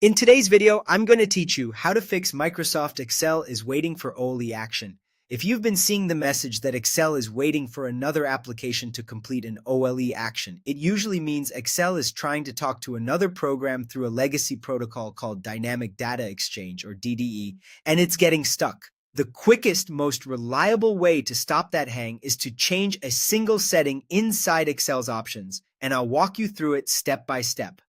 In today's video, I'm going to teach you how to fix Microsoft Excel is waiting for OLE action. If you've been seeing the message that Excel is waiting for another application to complete an OLE action, it usually means Excel is trying to talk to another program through a legacy protocol called Dynamic Data Exchange, or DDE, and it's getting stuck. The quickest, most reliable way to stop that hang is to change a single setting inside Excel's options, and I'll walk you through it step by step.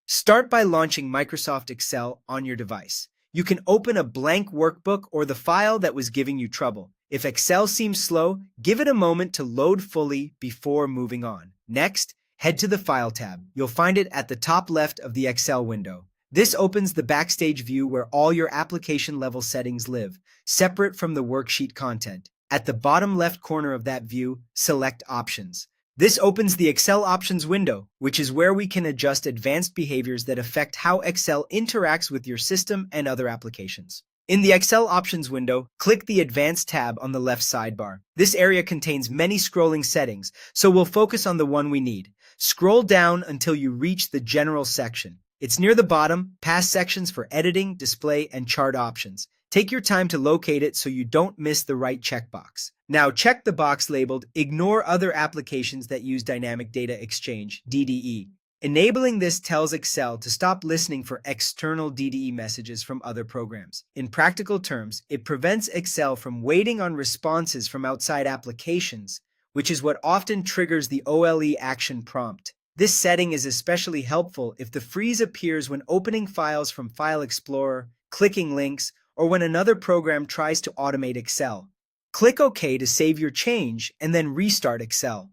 Start by launching Microsoft Excel on your device. You can open a blank workbook or the file that was giving you trouble. If Excel seems slow, give it a moment to load fully before moving on. Next, head to the File tab. You'll find it at the top left of the Excel window. This opens the Backstage view where all your application-level settings live, separate from the worksheet content. At the bottom left corner of that view, select Options. This opens the Excel Options window, which is where we can adjust advanced behaviors that affect how Excel interacts with your system and other applications. In the Excel Options window, click the Advanced tab on the left sidebar. This area contains many scrolling settings, so we'll focus on the one we need. Scroll down until you reach the General section. It's near the bottom, past sections for editing, display, and chart options. Take your time to locate it so you don't miss the right checkbox. Now check the box labeled Ignore Other Applications that Use Dynamic Data Exchange, DDE. Enabling this tells Excel to stop listening for external DDE messages from other programs. In practical terms, it prevents Excel from waiting on responses from outside applications, which is what often triggers the OLE action prompt. This setting is especially helpful if the freeze appears when opening files from File Explorer, clicking links, or when another program tries to automate Excel. Click OK to save your change and then restart Excel.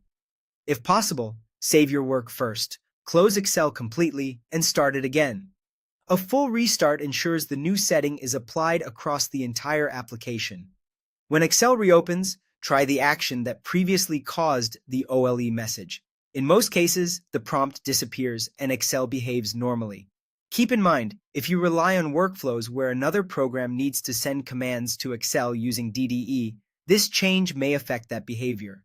If possible, save your work first, close Excel completely, and start it again. A full restart ensures the new setting is applied across the entire application. When Excel reopens, try the action that previously caused the OLE message. In most cases, the prompt disappears and Excel behaves normally. Keep in mind, if you rely on workflows where another program needs to send commands to Excel using DDE, this change may affect that behavior.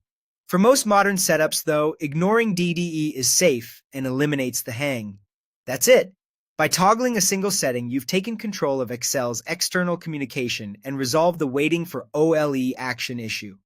For most modern setups, though, ignoring DDE is safe and eliminates the hang. That's it. By toggling a single setting, you've taken control of Excel's external communication and resolved the waiting for OLE action issue.